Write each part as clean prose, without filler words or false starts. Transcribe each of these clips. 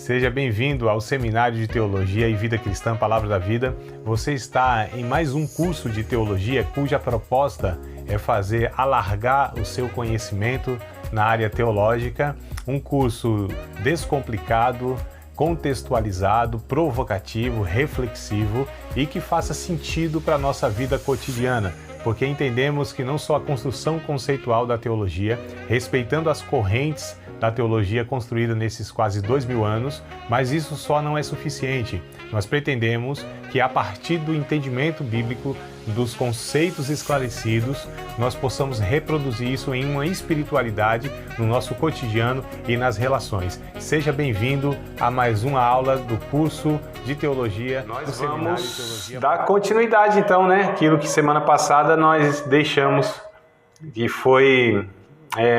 Seja bem-vindo ao Seminário de Teologia e Vida Cristã, Palavra da Vida. Você está em mais um curso de teologia cuja proposta é fazer alargar o seu conhecimento na área teológica. Um curso descomplicado, contextualizado, provocativo, reflexivo e que faça sentido para a nossa vida cotidiana, porque entendemos que não só a construção conceitual da teologia, respeitando as correntes da teologia construída nesses quase 2000 anos, mas isso só não é suficiente. Nós pretendemos que a partir do entendimento bíblico, dos conceitos esclarecidos, nós possamos reproduzir isso em uma espiritualidade no nosso cotidiano e nas relações. Seja bem-vindo a mais uma aula do curso de teologia. Nós vamos dar continuidade então, né? Aquilo que semana passada nós deixamos, que foi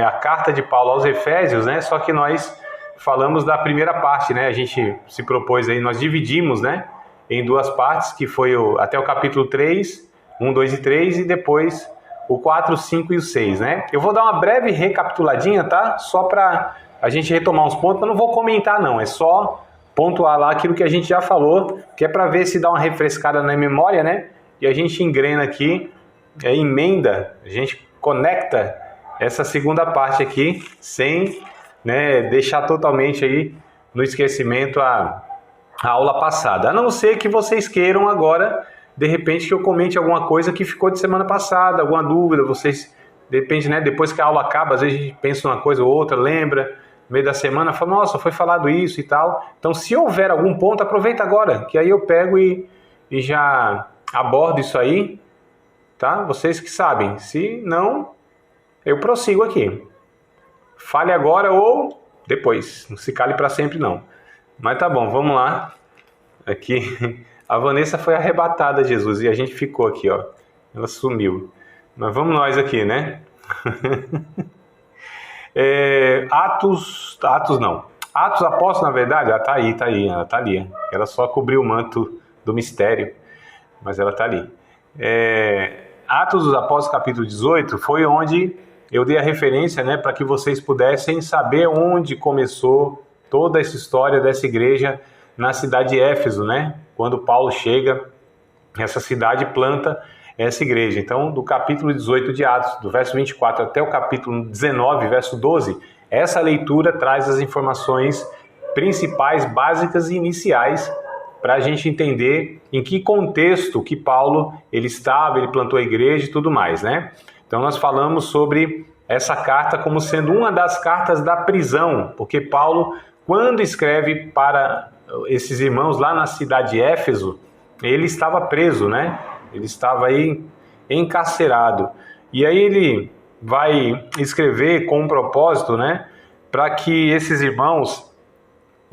a carta de Paulo aos Efésios, né? Só que nós falamos da primeira parte, né? A gente se propôs aí, nós dividimos, né? Em duas partes, que foi até o capítulo 3, 1, 2 e 3, e depois o 4, 5 e o 6, né? Eu vou dar uma breve recapituladinha, tá? Só para a gente retomar uns pontos, eu não vou comentar não, é só pontuar lá aquilo que a gente já falou, que é para ver se dá uma refrescada na memória, né? E a gente engrena aqui, emenda, a gente conecta essa segunda parte aqui, sem, né, deixar totalmente aí no esquecimento a aula passada. A não ser que vocês queiram agora, de repente, que eu comente alguma coisa que ficou de semana passada, alguma dúvida, vocês, depende, né, depois que a aula acaba, às vezes a gente pensa uma coisa ou outra, lembra, no meio da semana, fala, nossa, foi falado isso e tal. Então, se houver algum ponto, aproveita agora, que aí eu pego e já abordo isso aí, tá? Vocês que sabem. Se não, eu prossigo aqui. Fale agora ou depois. Não se cale para sempre, não. Mas tá bom, vamos lá. Aqui, a Vanessa foi arrebatada, Jesus, e a gente ficou aqui, ó. Ela sumiu. Mas vamos nós aqui, né? Atos Apóstolos, na verdade, ela tá aí, ela tá ali. Ela só cobriu o manto do mistério, mas ela tá ali. Atos dos Apóstolos, capítulo 18, foi onde eu dei a referência, né, para que vocês pudessem saber onde começou toda essa história dessa igreja na cidade de Éfeso, né? Quando Paulo chega nessa cidade e planta essa igreja. Então, do capítulo 18 de Atos, do verso 24 até o capítulo 19, verso 12, essa leitura traz as informações principais, básicas e iniciais para a gente entender em que contexto que Paulo ele estava, ele plantou a igreja e tudo mais, né? Então nós falamos sobre essa carta como sendo uma das cartas da prisão, porque Paulo, quando escreve para esses irmãos lá na cidade de Éfeso, ele estava preso, né? Ele estava aí encarcerado. E aí ele vai escrever com um propósito, né? Para que esses irmãos,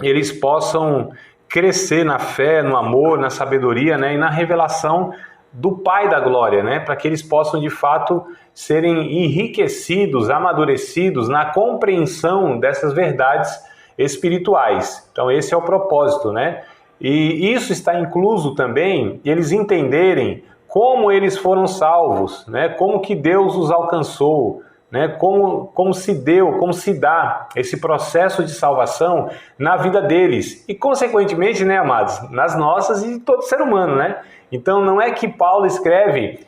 eles possam crescer na fé, no amor, na sabedoria, né? E na revelação do Pai da Glória, né? Para que eles possam, de fato, serem enriquecidos, amadurecidos na compreensão dessas verdades espirituais. Então, esse é o propósito, né? E isso está incluso também eles entenderem como eles foram salvos, né? Como que Deus os alcançou, né? Como se deu, como se dá esse processo de salvação na vida deles e, consequentemente, né, amados, nas nossas e de todo ser humano, né? Então, não é que Paulo escreve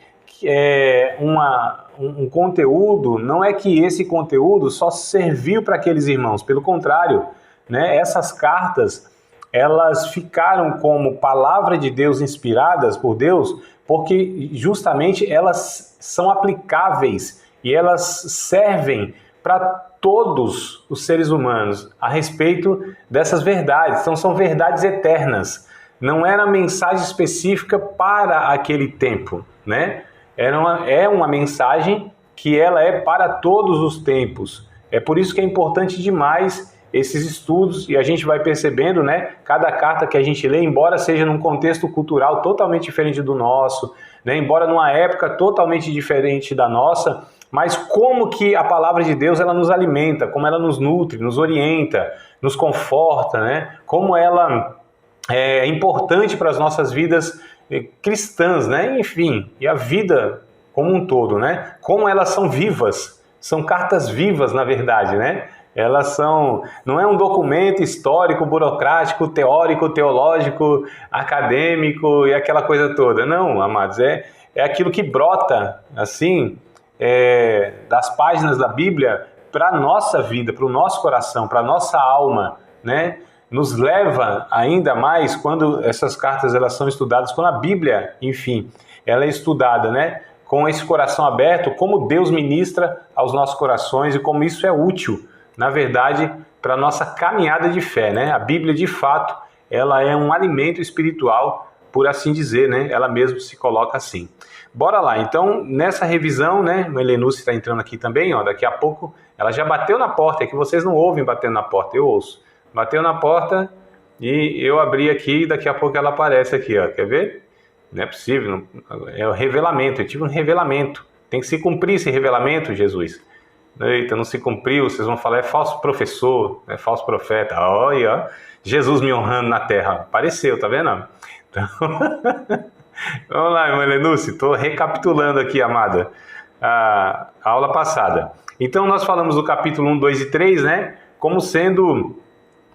um conteúdo, não é que esse conteúdo só serviu para aqueles irmãos, pelo contrário, né? Essas cartas, elas ficaram como palavra de Deus inspiradas por Deus, porque justamente elas são aplicáveis e elas servem para todos os seres humanos a respeito dessas verdades. Então são verdades eternas. Não era mensagem específica para aquele tempo, né? É uma mensagem que ela é para todos os tempos. É por isso que é importante demais esses estudos, e a gente vai percebendo, né? Cada carta que a gente lê, embora seja num contexto cultural totalmente diferente do nosso, né? Embora numa época totalmente diferente da nossa, mas como que a palavra de Deus ela nos alimenta, como ela nos nutre, nos orienta, nos conforta, né? Como ela é importante para as nossas vidas cristãs, né? Enfim, e a vida como um todo, né? Como elas são vivas, são cartas vivas, na verdade, né? não é um documento histórico, burocrático, teórico, teológico, acadêmico e aquela coisa toda. Não, amados, é aquilo que brota, assim, das páginas da Bíblia para a nossa vida, para o nosso coração, para a nossa alma, né? Nos leva ainda mais quando essas cartas elas são estudadas, quando a Bíblia, enfim, ela é estudada, né? Com esse coração aberto, como Deus ministra aos nossos corações e como isso é útil, na verdade, para a nossa caminhada de fé, né? A Bíblia, de fato, ela é um alimento espiritual, por assim dizer, né? Ela mesmo se coloca assim. Bora lá, então, nessa revisão, né? A Helenúcia está entrando aqui também, ó, daqui a pouco, ela já bateu na porta, é que vocês não ouvem batendo na porta, eu ouço. Bateu na porta e eu abri aqui e daqui a pouco ela aparece aqui, ó, quer ver? Não é possível, é o revelamento, eu tive um revelamento, tem que se cumprir esse revelamento, Jesus. Eita, não se cumpriu, vocês vão falar, é falso professor, é falso profeta. Olha, ó, Jesus me honrando na terra, apareceu, tá vendo? Então, vamos lá, irmã Helenúcia, estou recapitulando aqui, amada, a aula passada. Então, nós falamos do capítulo 1, 2 e 3, né, como sendo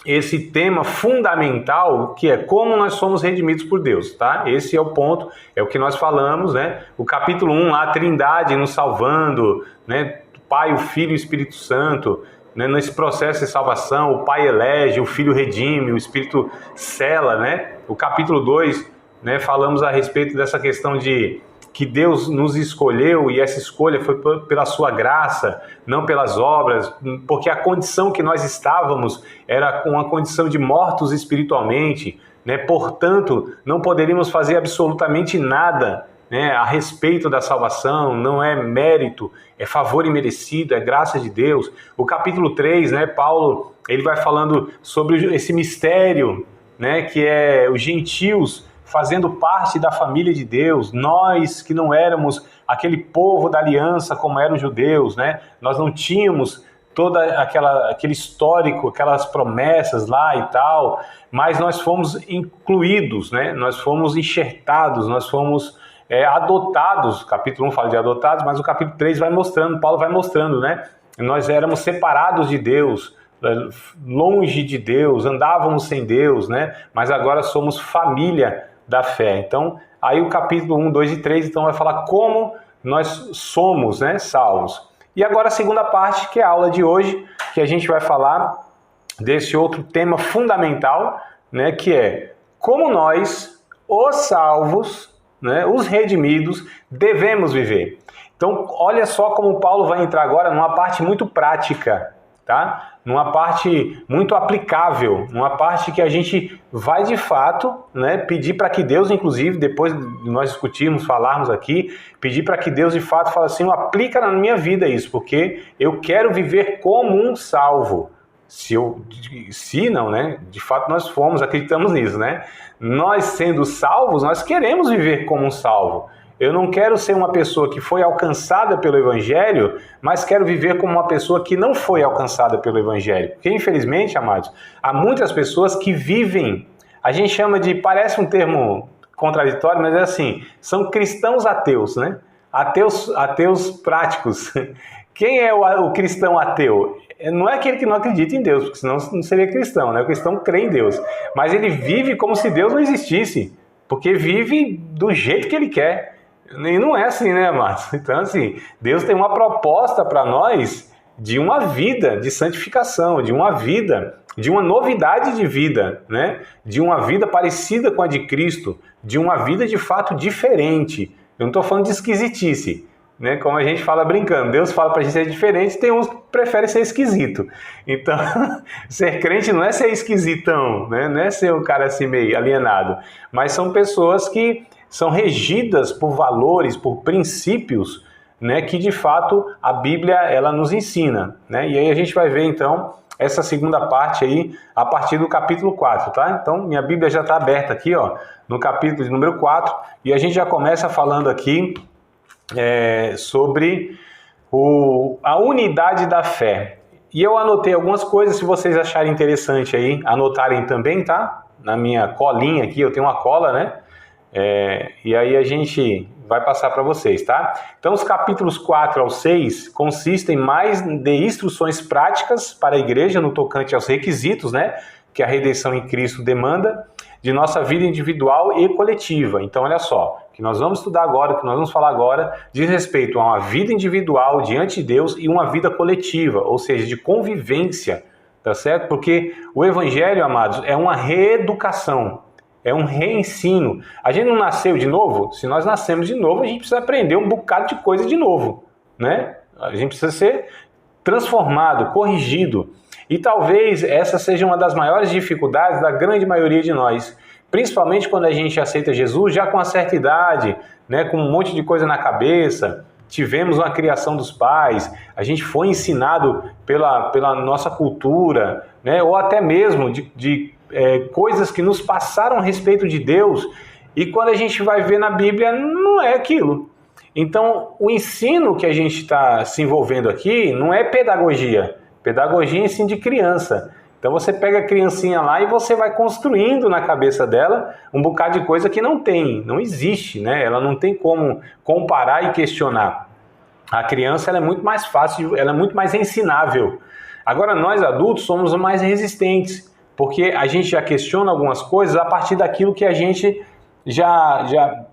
esse tema fundamental, que é como nós somos redimidos por Deus, tá? Esse é o ponto, é o que nós falamos, né? O capítulo 1, lá, a Trindade nos salvando, né? Pai, o Filho e o Espírito Santo, né? Nesse processo de salvação, o Pai elege, o Filho redime, o Espírito sela, né? O capítulo 2, né? Falamos a respeito dessa questão de que Deus nos escolheu e essa escolha foi pela sua graça, não pelas obras, porque a condição que nós estávamos era uma condição de mortos espiritualmente, né? Portanto, não poderíamos fazer absolutamente nada, né, a respeito da salvação, não é mérito, é favor imerecido, é graça de Deus. O capítulo 3, né, Paulo, ele vai falando sobre esse mistério, né, que é os gentios fazendo parte da família de Deus, nós que não éramos aquele povo da aliança como eram os judeus, né, nós não tínhamos toda aquele histórico, aquelas promessas lá e tal, mas nós fomos incluídos, né, nós fomos enxertados, nós fomos adotados. O capítulo 1 fala de adotados, mas o capítulo 3 vai mostrando, Paulo vai mostrando, né? Nós éramos separados de Deus, longe de Deus, andávamos sem Deus, né? Mas agora somos família da fé. Então, aí o capítulo 1, 2 e 3, então vai falar como nós somos, né, salvos. E agora a segunda parte, que é a aula de hoje, que a gente vai falar desse outro tema fundamental, né, que é como nós, os salvos, né, os redimidos, devemos viver. Então, olha só como Paulo vai entrar agora numa parte muito prática, tá? Numa parte muito aplicável, numa parte que a gente vai de fato, né, pedir para que Deus, inclusive, depois de nós discutirmos, falarmos aqui, pedir para que Deus de fato fale assim, aplica na minha vida isso, porque eu quero viver como um salvo. Se não, né? De fato nós fomos, acreditamos nisso, né? Nós sendo salvos, nós queremos viver como um salvo. Eu não quero ser uma pessoa que foi alcançada pelo Evangelho, mas quero viver como uma pessoa que não foi alcançada pelo Evangelho. Porque, infelizmente, amados, há muitas pessoas que vivem, a gente chama de, parece um termo contraditório, mas é assim, são cristãos ateus, né? Ateus práticos. Quem é o cristão ateu? Não é aquele que não acredita em Deus, porque senão não seria cristão, né? O cristão crê em Deus. Mas ele vive como se Deus não existisse, porque vive do jeito que ele quer. E não é assim, né, amados? Então, assim, Deus tem uma proposta para nós de uma vida de santificação, de uma vida, de uma novidade de vida, né? De uma vida parecida com a de Cristo, de uma vida de fato diferente. Eu não estou falando de esquisitice, né? Como a gente fala brincando, Deus fala para a gente ser diferente, tem uns que preferem ser esquisito. Então, ser crente não é ser esquisitão, né? Não é ser um cara assim meio alienado, mas são pessoas que são regidas por valores, por princípios, né? Que de fato a Bíblia ela nos ensina, né? E aí a gente vai ver então essa segunda parte aí a partir do capítulo 4, tá? Então minha Bíblia já está aberta aqui, ó, no capítulo de número 4, e a gente já começa falando aqui sobre a unidade da fé. E eu anotei algumas coisas, se vocês acharem interessante aí, anotarem também, tá? Na minha colinha aqui, eu tenho uma cola, né? E aí a gente vai passar para vocês, tá? Então, os capítulos 4 ao 6 consistem mais de instruções práticas para a igreja no tocante aos requisitos, né, que a redenção em Cristo demanda, de nossa vida individual e coletiva. Então, olha só, o que nós vamos estudar agora, o que nós vamos falar agora, diz respeito a uma vida individual diante de Deus e uma vida coletiva, ou seja, de convivência, tá certo? Porque o Evangelho, amados, é uma reeducação, é um reensino. A gente não nasceu de novo? Se nós nascemos de novo, a gente precisa aprender um bocado de coisa de novo, né? A gente precisa ser transformado, corrigido. E talvez essa seja uma das maiores dificuldades da grande maioria de nós, principalmente quando a gente aceita Jesus já com uma certa idade, né, com um monte de coisa na cabeça, tivemos uma criação dos pais, a gente foi ensinado pela nossa cultura, né, ou até mesmo de coisas que nos passaram a respeito de Deus, e quando a gente vai ver na Bíblia, não é aquilo. Então, o ensino que a gente está se envolvendo aqui não é pedagogia. Pedagogia é ensino de criança. Então você pega a criancinha lá e você vai construindo na cabeça dela um bocado de coisa que não existe, né? Ela não tem como comparar e questionar. A criança ela é muito mais fácil, ela é muito mais ensinável. Agora nós adultos somos mais resistentes, porque a gente já questiona algumas coisas a partir daquilo que a gente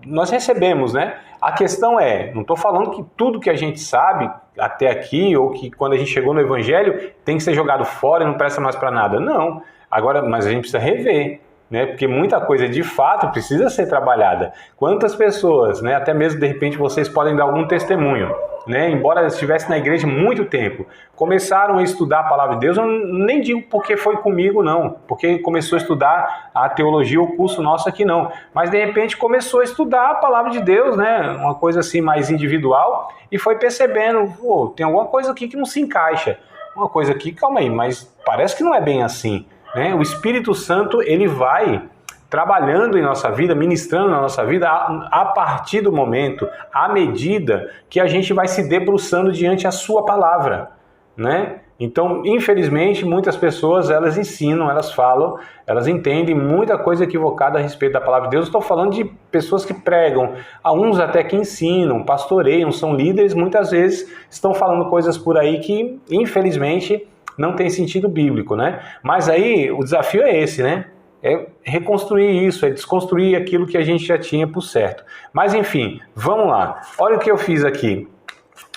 nós recebemos, né? A questão é, não estou falando que tudo que a gente sabe até aqui, ou que quando a gente chegou no Evangelho, tem que ser jogado fora e não presta mais para nada. Não. Agora, mas a gente precisa rever, né? Porque muita coisa de fato precisa ser trabalhada. Quantas pessoas, né? Até mesmo de repente vocês podem dar algum testemunho, né? Embora estivesse na igreja muito tempo, começaram a estudar a palavra de Deus. Eu nem digo porque foi comigo, não, porque começou a estudar a teologia, o curso nosso aqui não, mas de repente começou a estudar a palavra de Deus, né? Uma coisa assim mais individual, e foi percebendo, tem alguma coisa aqui que não se encaixa, uma coisa aqui, calma aí, mas parece que não é bem assim, né? O Espírito Santo, ele vai trabalhando em nossa vida, ministrando na nossa vida a partir do momento, à medida que a gente vai se debruçando diante a sua palavra, né? Então, infelizmente, muitas pessoas, elas ensinam, elas falam, elas entendem muita coisa equivocada a respeito da palavra de Deus. Estou falando de pessoas que pregam, alguns até que ensinam, pastoreiam, são líderes, muitas vezes estão falando coisas por aí que, infelizmente, não tem sentido bíblico, né? Mas aí, o desafio é esse, né? É reconstruir isso, é desconstruir aquilo que a gente já tinha por certo. Mas enfim, vamos lá. Olha o que eu fiz aqui.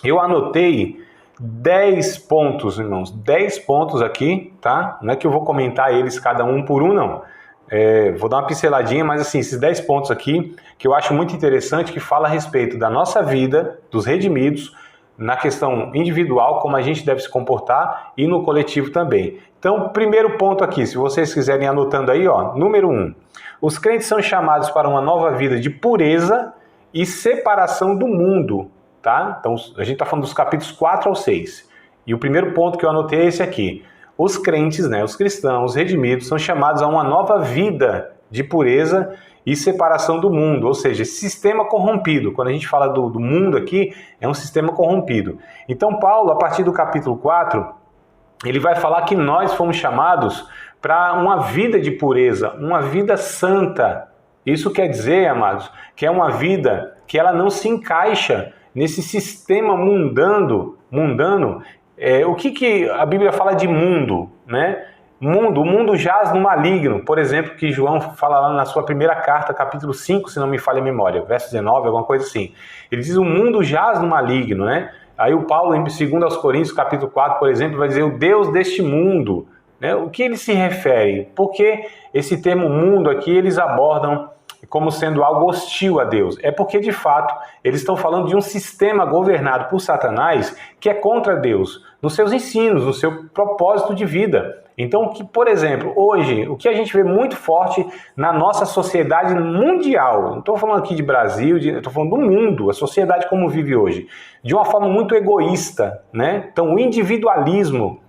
Eu anotei 10 pontos, irmãos. 10 pontos aqui, tá? Não é que eu vou comentar eles cada um por um, não. Vou dar uma pinceladinha, mas assim, esses 10 pontos aqui, que eu acho muito interessante, que fala a respeito da nossa vida, dos redimidos, na questão individual, como a gente deve se comportar, e no coletivo também. Então, primeiro ponto aqui, se vocês quiserem anotando aí, ó, número 1. Os crentes são chamados para uma nova vida de pureza e separação do mundo, tá? Então, a gente está falando dos capítulos 4 ao 6. E o primeiro ponto que eu anotei é esse aqui. Os crentes, né, os cristãos, os redimidos, são chamados a uma nova vida de pureza e separação do mundo, ou seja, esse sistema corrompido. Quando a gente fala do mundo aqui, é um sistema corrompido. Então Paulo, a partir do capítulo 4, ele vai falar que nós fomos chamados para uma vida de pureza, uma vida santa. Isso quer dizer, amados, que é uma vida que ela não se encaixa nesse sistema mundano. O que a Bíblia fala de mundo, né? O mundo jaz no maligno, por exemplo, que João fala lá na sua primeira carta, capítulo 5, se não me falha a memória, verso 19, alguma coisa assim. Ele diz o mundo jaz no maligno, né? Aí o Paulo, em 2 Coríntios, capítulo 4, por exemplo, vai dizer o Deus deste mundo, né? O que ele se refere? Porque esse termo mundo aqui, eles abordam como sendo algo hostil a Deus. É porque, de fato, eles estão falando de um sistema governado por Satanás que é contra Deus, nos seus ensinos, no seu propósito de vida. Então, por exemplo, hoje, o que a gente vê muito forte na nossa sociedade mundial, não estou falando aqui de Brasil, estou falando do mundo, a sociedade como vive hoje, de uma forma muito egoísta, né? Então, o individualismo,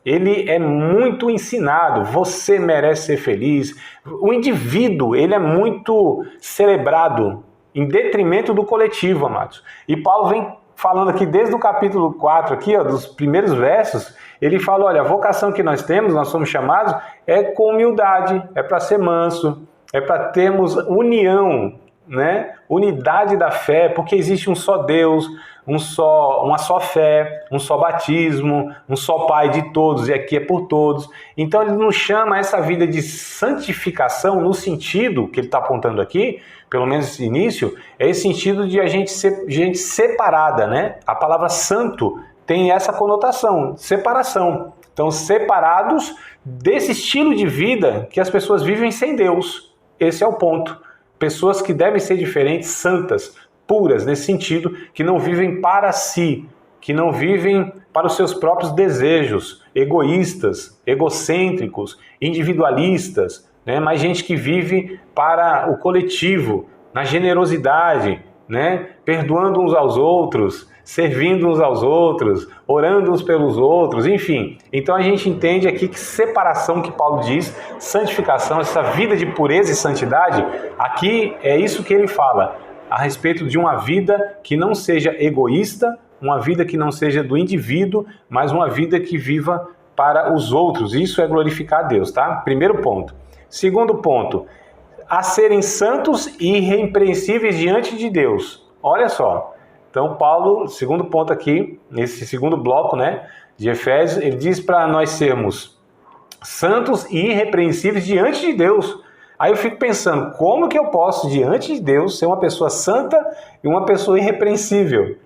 ele é muito ensinado, você merece ser feliz. O indivíduo, ele é muito celebrado em detrimento do coletivo, amados. E Paulo vem falando aqui desde o capítulo 4, aqui, ó, dos primeiros versos, ele fala, olha, a vocação que nós temos, nós somos chamados, é com humildade, é para ser manso, é para termos união, né? Unidade da fé, porque existe um só Deus, uma só fé, um só batismo, um só Pai de todos, e aqui é por todos. Então ele nos chama a essa vida de santificação no sentido que ele está apontando aqui, pelo menos esse início, é esse sentido de a gente ser gente separada, né? A palavra santo tem essa conotação, separação. Então, separados desse estilo de vida que as pessoas vivem sem Deus. Esse é o ponto. Pessoas que devem ser diferentes, santas, puras, nesse sentido, que não vivem para si, que não vivem para os seus próprios desejos, egoístas, egocêntricos, individualistas, né? Mas gente que vive para o coletivo, na generosidade, né? Perdoando uns aos outros, servindo uns aos outros, orando uns pelos outros, enfim. Então a gente entende aqui que separação que Paulo diz, santificação, essa vida de pureza e santidade, aqui é isso que ele fala, a respeito de uma vida que não seja egoísta, uma vida que não seja do indivíduo, mas uma vida que viva para os outros. Isso é glorificar a Deus, tá? Primeiro ponto. Segundo ponto, a serem santos e irrepreensíveis diante de Deus. Olha só. Então, Paulo, segundo ponto aqui, nesse segundo bloco, né, de Efésios, ele diz para nós sermos santos e irrepreensíveis diante de Deus. Aí eu fico pensando, como que eu posso, diante de Deus, ser uma pessoa santa e uma pessoa irrepreensível?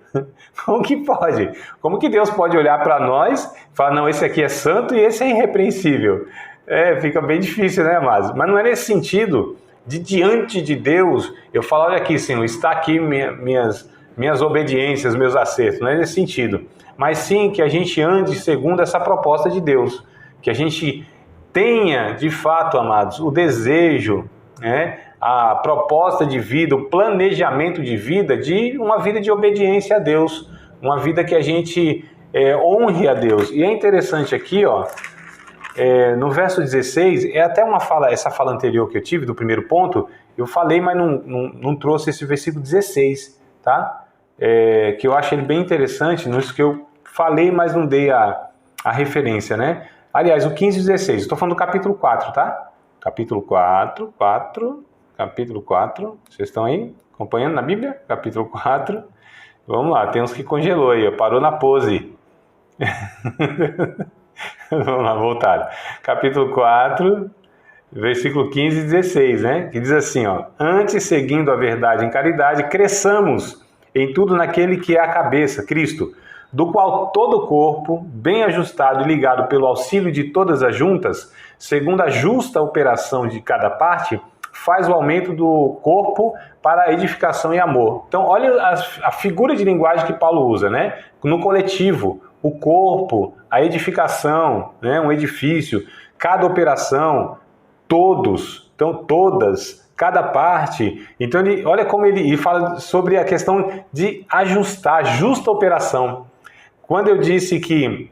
Como que pode? Como que Deus pode olhar para nós e falar, não, esse aqui é santo e esse é irrepreensível? Fica bem difícil, né, amados? Mas não é nesse sentido de diante de Deus, eu falo, olha aqui, Senhor, está aqui minhas obediências, meus acertos, não é nesse sentido, mas sim que a gente ande segundo essa proposta de Deus, que a gente tenha, de fato, amados, o desejo, né, a proposta de vida, o planejamento de vida, de uma vida de obediência a Deus, uma vida que a gente honre a Deus. E é interessante aqui, ó, no verso 16, é até essa fala anterior que eu tive, do primeiro ponto, eu falei, mas não trouxe esse versículo 16, tá? Que eu acho ele bem interessante, nisso que eu falei, mas não dei a referência, né? Aliás, o 15 e 16, estou falando do capítulo 4, tá? Capítulo 4, vocês estão aí acompanhando na Bíblia? Capítulo 4, vamos lá, tem uns que congelou aí, parou na pose. Vamos lá, voltaram. Capítulo 4, versículo 15 e 16, né? Que diz assim, ó: antes, seguindo a verdade em caridade, cresçamos em tudo naquele que é a cabeça, Cristo, do qual todo o corpo, bem ajustado e ligado pelo auxílio de todas as juntas, segundo a justa operação de cada parte, faz o aumento do corpo para a edificação e amor. Então, olha a figura de linguagem que Paulo usa, né? No coletivo, o corpo, a edificação, né? Um edifício, cada operação, todos, então todas, cada parte. Então, olha como ele fala sobre a questão de ajustar, justa operação. Quando eu disse que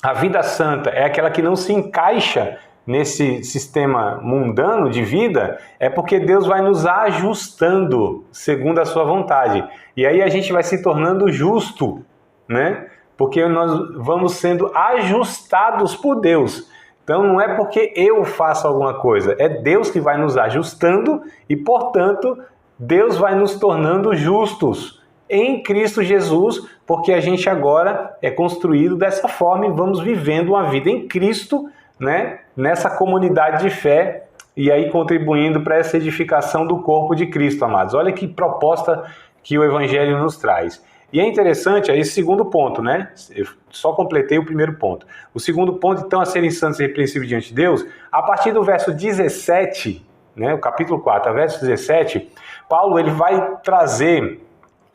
a vida santa é aquela que não se encaixa nesse sistema mundano de vida, é porque Deus vai nos ajustando segundo a sua vontade. E aí a gente vai se tornando justo, né? Porque nós vamos sendo ajustados por Deus. Então não é porque eu faço alguma coisa, é Deus que vai nos ajustando e, portanto, Deus vai nos tornando justos em Cristo Jesus, porque a gente agora é construído dessa forma e vamos vivendo uma vida em Cristo, né, nessa comunidade de fé e aí contribuindo para essa edificação do corpo de Cristo, amados. Olha que proposta que o Evangelho nos traz. E é interessante, esse segundo ponto, né? Eu só completei o primeiro ponto. O segundo ponto, então, a serem santos e irrepreensíveis diante de Deus, a partir do verso 17, né, o capítulo 4, verso 17, Paulo ele vai trazer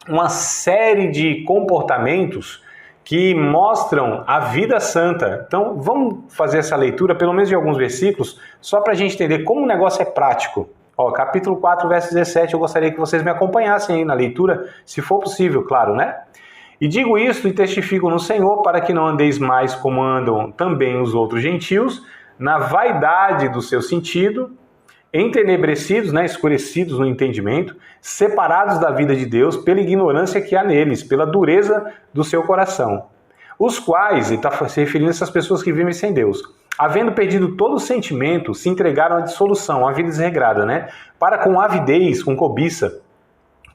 uma série de comportamentos que mostram a vida santa. Então, vamos fazer essa leitura, pelo menos de alguns versículos, só para a gente entender como o negócio é prático. Ó, capítulo 4, verso 17, eu gostaria que vocês me acompanhassem aí na leitura, se for possível, claro, né? E digo isto e testifico no Senhor, para que não andeis mais como andam também os outros gentios, na vaidade do seu sentido, entenebrecidos, né, escurecidos no entendimento, separados da vida de Deus pela ignorância que há neles, pela dureza do seu coração. Os quais, ele está se referindo a essas pessoas que vivem sem Deus, havendo perdido todo o sentimento, se entregaram à dissolução, à vida desregrada, né? Para com avidez, com cobiça,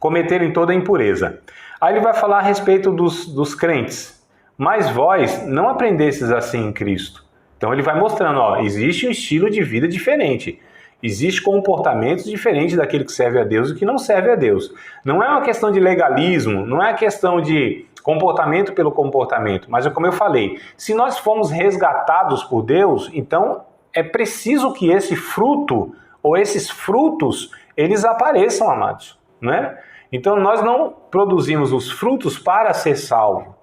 cometerem toda a impureza. Aí ele vai falar a respeito dos crentes. Mas vós não aprendestes assim em Cristo. Então ele vai mostrando, existe um estilo de vida diferente. Existe comportamentos diferentes daquele que serve a Deus e que não serve a Deus. Não é uma questão de legalismo, não é uma questão de comportamento pelo comportamento, mas é como eu falei, se nós formos resgatados por Deus, então é preciso que esse fruto, ou esses frutos, eles apareçam, amados, né? Então nós não produzimos os frutos para ser salvo.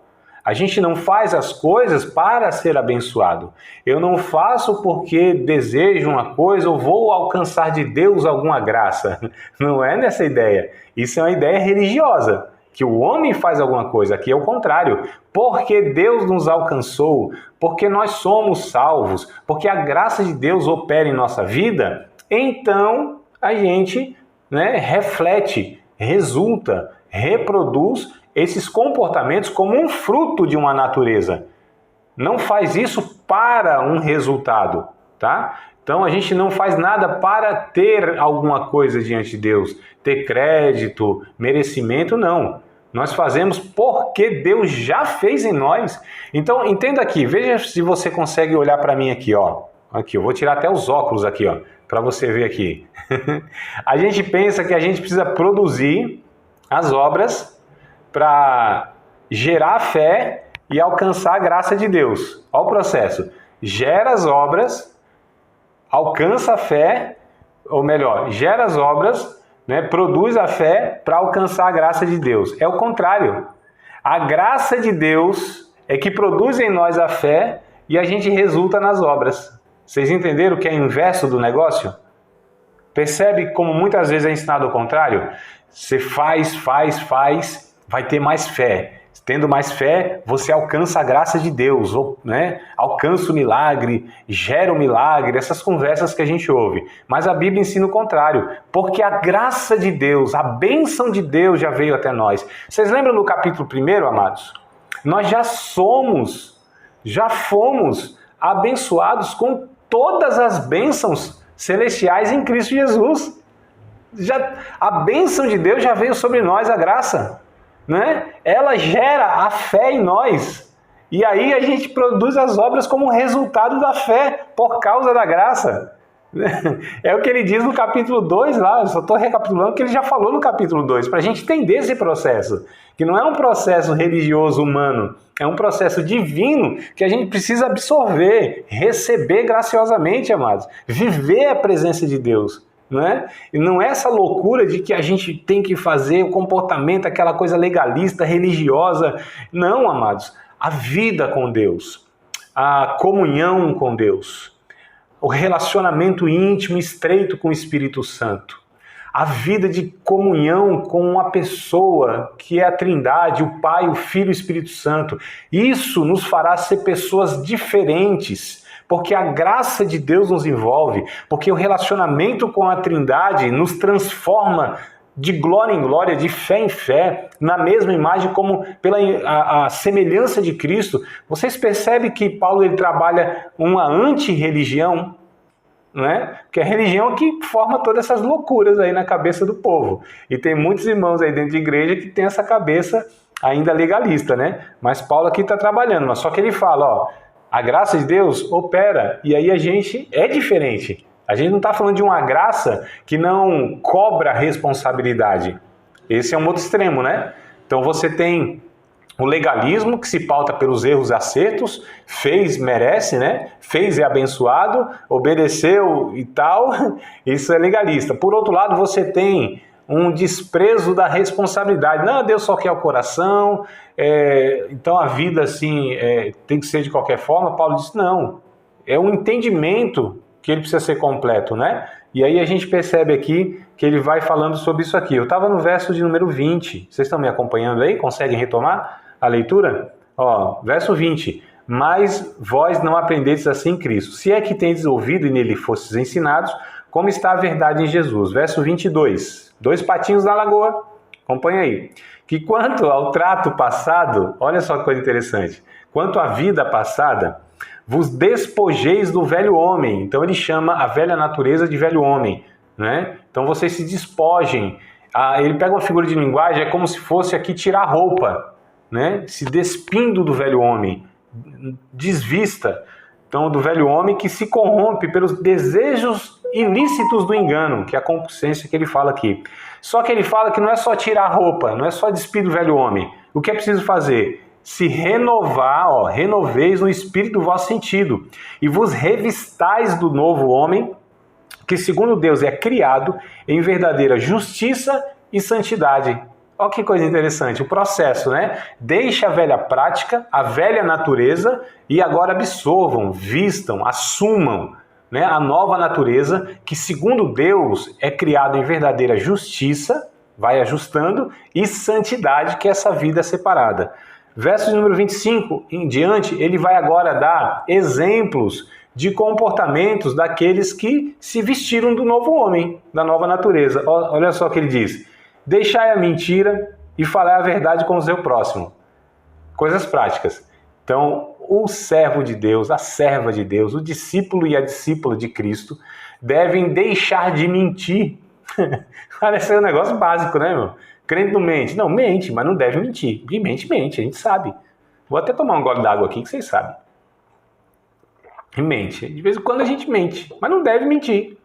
A gente não faz as coisas para ser abençoado. Eu não faço porque desejo uma coisa ou vou alcançar de Deus alguma graça. Não é nessa ideia. Isso é uma ideia religiosa, que o homem faz alguma coisa. Aqui é o contrário. Porque Deus nos alcançou, porque nós somos salvos, porque a graça de Deus opera em nossa vida, então a gente, reflete, resulta, reproduz esses comportamentos como um fruto de uma natureza. Não faz isso para um resultado, tá? Então a gente não faz nada para ter alguma coisa diante de Deus, ter crédito, merecimento, não. Nós fazemos porque Deus já fez em nós. Então entenda aqui, veja se você consegue olhar para mim aqui, ó. Aqui, eu vou tirar até os óculos aqui, ó, para você ver aqui. A gente pensa que a gente precisa produzir as obras para gerar fé e alcançar a graça de Deus. Olha o processo. Gera as obras, alcança a fé, ou melhor, gera as obras, produz a fé para alcançar a graça de Deus. É o contrário. A graça de Deus é que produz em nós a fé e a gente resulta nas obras. Vocês entenderam o que é o inverso do negócio? Percebe como muitas vezes é ensinado o contrário? Você faz, vai ter mais fé. Tendo mais fé, você alcança a graça de Deus, alcança o milagre, gera o milagre, essas conversas que a gente ouve. Mas a Bíblia ensina o contrário, porque a graça de Deus, a bênção de Deus já veio até nós. Vocês lembram no capítulo 1, amados? Nós já fomos abençoados com todas as bênçãos celestiais em Cristo Jesus. A bênção de Deus já veio sobre nós, a graça. Ela gera a fé em nós. E aí a gente produz as obras como resultado da fé, por causa da graça. É o que ele diz no capítulo 2 lá, eu só estou recapitulando o que ele já falou no capítulo 2, para a gente entender esse processo, que não é um processo religioso humano, é um processo divino que a gente precisa absorver, receber graciosamente, amados, viver a presença de Deus. E não é essa loucura de que a gente tem que fazer o comportamento, aquela coisa legalista, religiosa. Não, amados. A vida com Deus, a comunhão com Deus, o relacionamento íntimo, estreito com o Espírito Santo, a vida de comunhão com uma pessoa que é a Trindade, o Pai, o Filho e o Espírito Santo. Isso nos fará ser pessoas diferentes, porque a graça de Deus nos envolve, porque o relacionamento com a Trindade nos transforma de glória em glória, de fé em fé, na mesma imagem, como pela a semelhança de Cristo. Vocês percebem que Paulo ele trabalha uma anti-religião? Porque a religião que forma todas essas loucuras aí na cabeça do povo. E tem muitos irmãos aí dentro de igreja que tem essa cabeça ainda legalista, Mas Paulo aqui está trabalhando, mas só que ele fala, a graça de Deus opera, e aí a gente é diferente. A gente não está falando de uma graça que não cobra responsabilidade. Esse é um outro extremo, Então você tem o legalismo que se pauta pelos erros e acertos, fez, merece, Fez, é abençoado, obedeceu e tal, isso é legalista. Por outro lado, você tem um desprezo da responsabilidade. Não, Deus só quer o coração, então a vida assim tem que ser de qualquer forma. Paulo disse, não, é um entendimento que ele precisa ser completo, E aí a gente percebe aqui que ele vai falando sobre isso aqui. Eu estava no verso de número 20, vocês estão me acompanhando aí? Conseguem retomar a leitura? Verso 20. Mas vós não aprendestes assim em Cristo, se é que tendes ouvido e nele fostes ensinados, como está a verdade em Jesus. Verso 22. 2 patinhos na lagoa. Acompanha aí. Que quanto ao trato passado, olha só que coisa interessante. Quanto à vida passada, vos despojeis do velho homem. Então ele chama a velha natureza de velho homem. Então vocês se despojem Ele pega uma figura de linguagem, é como se fosse aqui tirar roupa, né? Se despindo do velho homem, desvista, então, do velho homem que se corrompe pelos desejos ilícitos do engano, que é a concupiscência que ele fala aqui. Só que ele fala que não é só tirar a roupa, não é só despir do velho homem. O que é preciso fazer? Se renovar, renoveis no espírito do vosso sentido, e vos revistais do novo homem, que segundo Deus é criado em verdadeira justiça e santidade. Olha que coisa interessante, o processo, né? Deixa a velha prática, a velha natureza e agora absorvam, vistam, assumam, né, a nova natureza que segundo Deus é criado em verdadeira justiça, vai ajustando, e santidade, que é essa vida separada. Verso de número 25 em diante, ele vai agora dar exemplos de comportamentos daqueles que se vestiram do novo homem, da nova natureza. Olha só o que ele diz. Deixai a mentira e falai a verdade com o seu próximo. Coisas práticas. Então, o servo de Deus, a serva de Deus, o discípulo e a discípula de Cristo devem deixar de mentir. Parece um negócio básico, né, meu? Crente não mente. Não, mente, mas não deve mentir. E mente, a gente sabe. Vou até tomar um gole d'água aqui que vocês sabem. E mente. De vez em quando a gente mente, mas não deve mentir.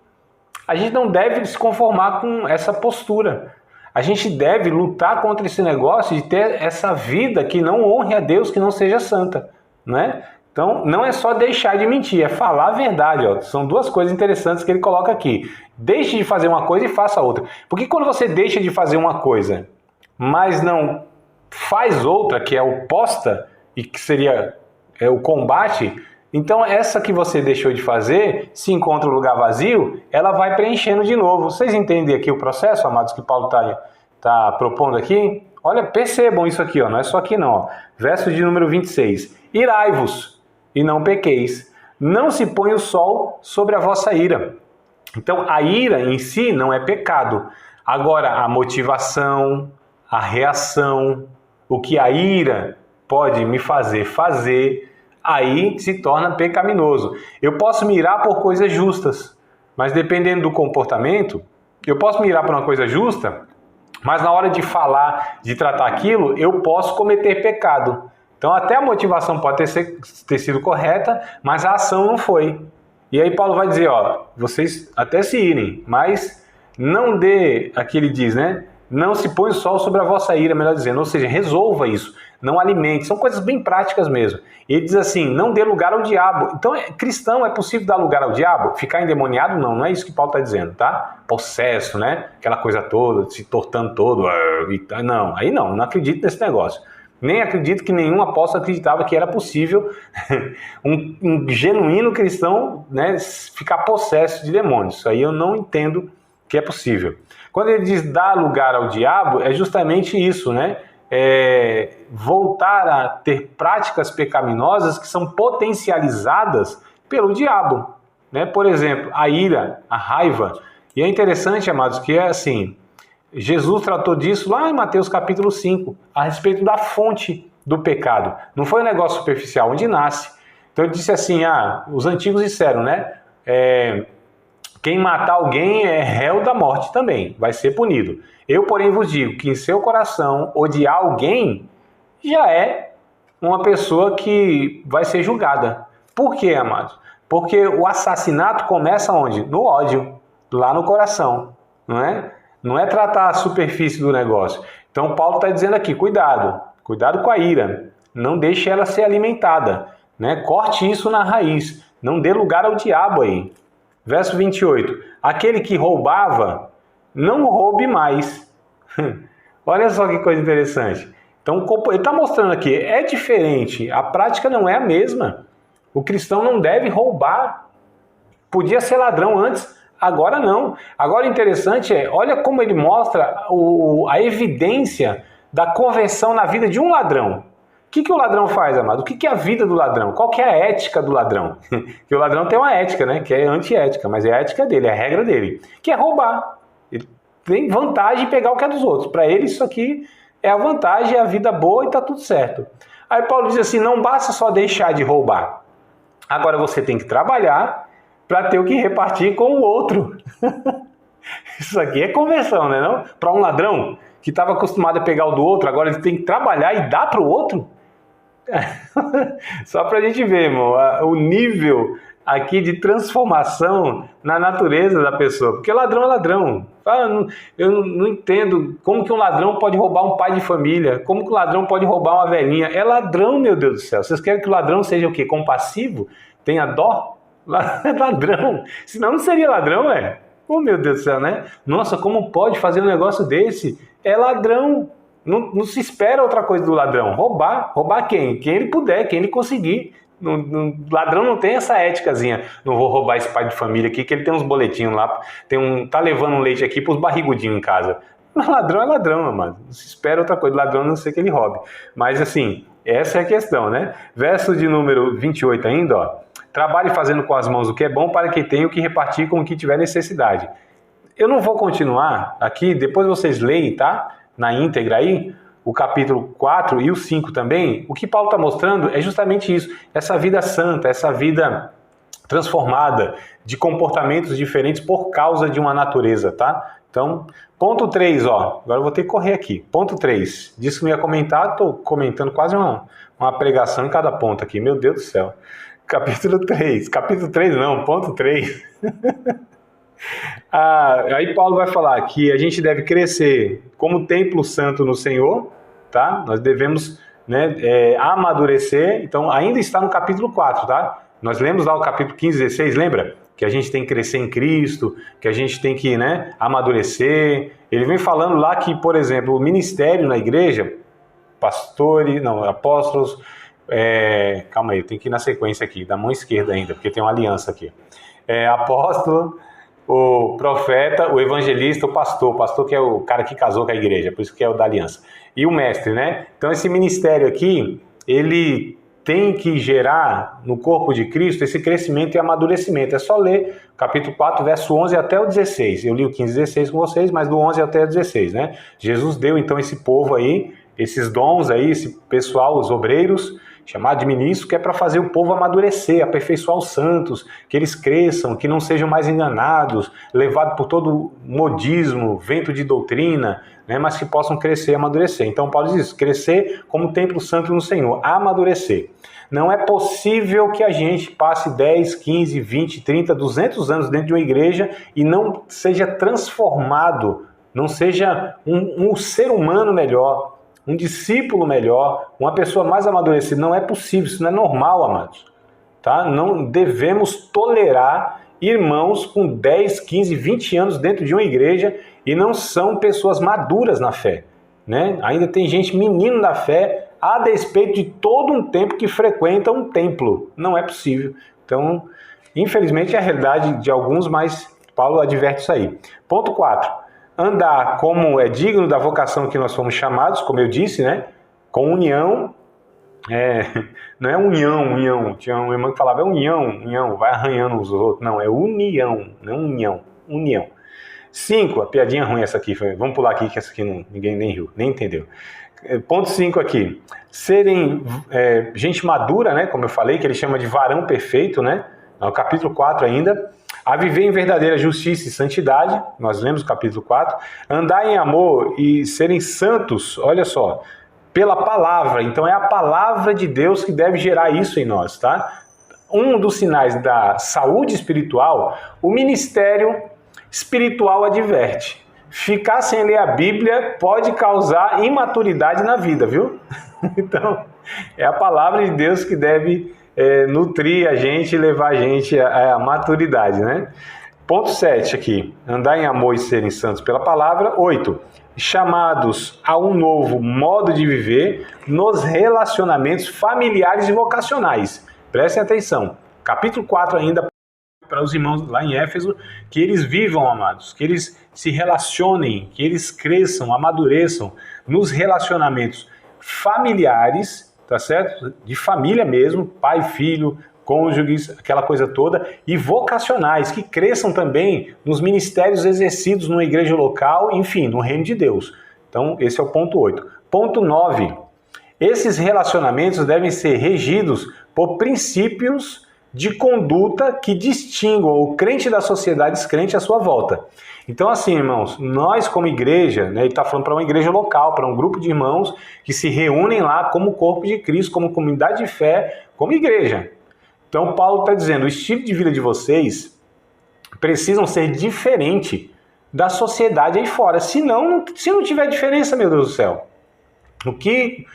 A gente não deve se conformar com essa postura. A gente deve lutar contra esse negócio de ter essa vida que não honre a Deus, que não seja santa, né? Então, não é só deixar de mentir, é falar a verdade. Ó. São duas coisas interessantes que ele coloca aqui. Deixe de fazer uma coisa e faça outra. Porque quando você deixa de fazer uma coisa, mas não faz outra, que é oposta, e que seria o combate, então essa que você deixou de fazer, se encontra um lugar vazio, ela vai preenchendo de novo. Vocês entendem aqui o processo, amados, que Paulo está propondo aqui? Olha, percebam isso aqui, ó, não é só aqui não. Ó. Verso de número 26. Irai-vos e não pequeis. Não se põe o sol sobre a vossa ira. Então a ira em si não é pecado. Agora a motivação, a reação, o que a ira pode me fazer, aí se torna pecaminoso. Eu posso me irar por coisas justas, mas dependendo do comportamento, eu posso me irar por uma coisa justa, mas na hora de falar, de tratar aquilo, eu posso cometer pecado. Então até a motivação pode ter sido correta, mas a ação não foi. E aí Paulo vai dizer, ó, vocês até se irem, mas não dê, aqui ele diz, né? Não se põe o sol sobre a vossa ira, melhor dizendo, ou seja, resolva isso, não alimente, são coisas bem práticas mesmo. Ele diz assim, não dê lugar ao diabo. Então, cristão, é possível dar lugar ao diabo? Ficar endemoniado? Não, não é isso que Paulo está dizendo, tá? Possesso, né? Aquela coisa toda, se tortando todo, não, aí não acredito nesse negócio. Nem acredito que nenhum apóstolo acreditava que era possível um genuíno cristão, né, ficar possesso de demônios. Isso aí eu não entendo que é possível. Quando ele diz dar lugar ao diabo, é justamente isso, né? Voltar a ter práticas pecaminosas que são potencializadas pelo diabo, né? Por exemplo, a ira, a raiva. E é interessante, amados, que é assim, Jesus tratou disso lá em Mateus capítulo 5, a respeito da fonte do pecado. Não foi um negócio superficial, onde nasce. Então ele disse assim, os antigos disseram, né? Quem matar alguém é réu da morte também, vai ser punido. Eu, porém, vos digo que em seu coração odiar alguém já é uma pessoa que vai ser julgada. Por quê, amados? Porque o assassinato começa onde? No ódio, lá no coração, não é? Não é tratar a superfície do negócio. Então Paulo está dizendo aqui, cuidado com a ira, não deixe ela ser alimentada, né? Corte isso na raiz, não dê lugar ao diabo aí. Verso 28, aquele que roubava, não roube mais. Olha só que coisa interessante. Então ele está mostrando aqui, é diferente, a prática não é a mesma. O cristão não deve roubar. Podia ser ladrão antes, agora não. Agora o interessante olha como ele mostra a evidência da conversão na vida de um ladrão. O que o ladrão faz, amado? O que é a vida do ladrão? Qual que é a ética do ladrão? Porque o ladrão tem uma ética, né? Que é antiética, mas é a ética dele, é a regra dele. Que é roubar. Ele tem vantagem em pegar o que é dos outros. Para ele isso aqui é a vantagem, é a vida boa e está tudo certo. Aí Paulo diz assim, não basta só deixar de roubar. Agora você tem que trabalhar para ter o que repartir com o outro. Isso aqui é conversão, né? Não? Para um ladrão que estava acostumado a pegar o do outro, agora ele tem que trabalhar e dar para o outro? Só para a gente ver, irmão, o nível aqui de transformação na natureza da pessoa. Porque ladrão é ladrão. Eu não entendo como que um ladrão pode roubar um pai de família, como que um ladrão pode roubar uma velhinha. É ladrão, meu Deus do céu. Vocês querem que o ladrão seja o quê? Compassivo? Tenha dó? É ladrão. Senão não seria ladrão, é? Oh, meu Deus do céu, né? Nossa, como pode fazer um negócio desse? É ladrão. Não se espera outra coisa do ladrão. Roubar. Roubar quem? Quem ele puder, quem ele conseguir. Ladrão não tem essa éticazinha. Não vou roubar esse pai de família aqui, que ele tem uns boletinhos lá. Tá levando um leite aqui pros barrigudinhos em casa. Mas ladrão é ladrão, amado. Não se espera outra coisa do ladrão, a não ser que ele roube. Mas assim, essa é a questão, né? Verso de número 28 ainda, ó. Trabalhe fazendo com as mãos o que é bom para que tenha o que repartir com o que tiver necessidade. Eu não vou continuar aqui, depois vocês leem, tá? Na íntegra aí, o capítulo 4 e o 5 também. O que Paulo está mostrando é justamente isso. Essa vida santa, essa vida transformada de comportamentos diferentes por causa de uma natureza, tá? Então, ponto 3, ó. Agora eu vou ter que correr aqui. Ponto 3. Disse que não ia comentar, estou comentando quase uma pregação em cada ponto aqui. Meu Deus do céu. Capítulo 3. Capítulo 3 não, ponto 3. Aí Paulo vai falar que a gente deve crescer como templo santo no Senhor, tá? Nós devemos, né, amadurecer. Então, ainda está no capítulo 4, tá? Nós lemos lá o capítulo 15, 16, lembra? Que a gente tem que crescer em Cristo, que a gente tem que, né, amadurecer. Ele vem falando lá que, por exemplo, o ministério na igreja, apóstolos... calma aí, eu tenho que ir na sequência aqui, da mão esquerda ainda, porque tem uma aliança aqui. Apóstolo, o profeta, o evangelista, o pastor que é o cara que casou com a igreja, por isso que é o da aliança. E o mestre, né? Então esse ministério aqui, ele tem que gerar no corpo de Cristo esse crescimento e amadurecimento. É só ler capítulo 4, verso 11 até o 16. Eu li o 15 e 16 com vocês, mas do 11 até o 16, né? Jesus deu então esse povo aí, esses dons aí, esse pessoal, os obreiros, chamado de ministro, que é para fazer o povo amadurecer, aperfeiçoar os santos, que eles cresçam, que não sejam mais enganados, levados por todo modismo, vento de doutrina, né, mas que possam crescer e amadurecer. Então Paulo diz isso, crescer como templo santo no Senhor, amadurecer. Não é possível que a gente passe 10, 15, 20, 30, 200 anos dentro de uma igreja e não seja transformado, não seja um ser humano melhor, um discípulo melhor, uma pessoa mais amadurecida. Não é possível, isso não é normal, amados. Tá? Não devemos tolerar irmãos com 10, 15, 20 anos dentro de uma igreja e não são pessoas maduras na fé. Né? Ainda tem gente menino na fé a despeito de todo um tempo que frequenta um templo. Não é possível. Então, infelizmente é a realidade de alguns, mas Paulo adverte isso aí. Ponto 4. Andar como é digno da vocação que nós fomos chamados, como eu disse, né? Com união, não é união. Tinha um irmão que falava, é união, vai arranhando os outros. Não, é união, não união. 5, a piadinha ruim essa aqui, vamos pular aqui que essa aqui ninguém nem riu, nem entendeu. Ponto 5 aqui, serem gente madura, né? Como eu falei, que ele chama de varão perfeito, né? No capítulo 4 ainda. A viver em verdadeira justiça e santidade, nós lemos o capítulo 4, andar em amor e serem santos, olha só, pela palavra. Então é a palavra de Deus que deve gerar isso em nós, tá? Um dos sinais da saúde espiritual, o ministério espiritual adverte. Ficar sem ler a Bíblia pode causar imaturidade na vida, viu? Então, é a palavra de Deus que deve nutrir a gente e levar a gente à maturidade, né? Ponto 7 aqui, andar em amor e serem santos pela palavra. 8, chamados a um novo modo de viver nos relacionamentos familiares e vocacionais. Prestem atenção, capítulo 4 ainda, para os irmãos lá em Éfeso, que eles vivam, amados, que eles se relacionem, que eles cresçam, amadureçam nos relacionamentos familiares, tá certo? De família mesmo, pai, filho, cônjuges, aquela coisa toda, e vocacionais, que cresçam também nos ministérios exercidos numa igreja local, enfim, no reino de Deus. Então, esse é o ponto 8. Ponto 9. Esses relacionamentos devem ser regidos por princípios de conduta que distinguam o crente da sociedade descrente à sua volta. Então, assim, irmãos, nós como igreja, né, ele está falando para uma igreja local, para um grupo de irmãos que se reúnem lá como corpo de Cristo, como comunidade de fé, como igreja. Então, Paulo está dizendo, o estilo de vida de vocês precisam ser diferente da sociedade aí fora. Se não tiver diferença, meu Deus do céu, que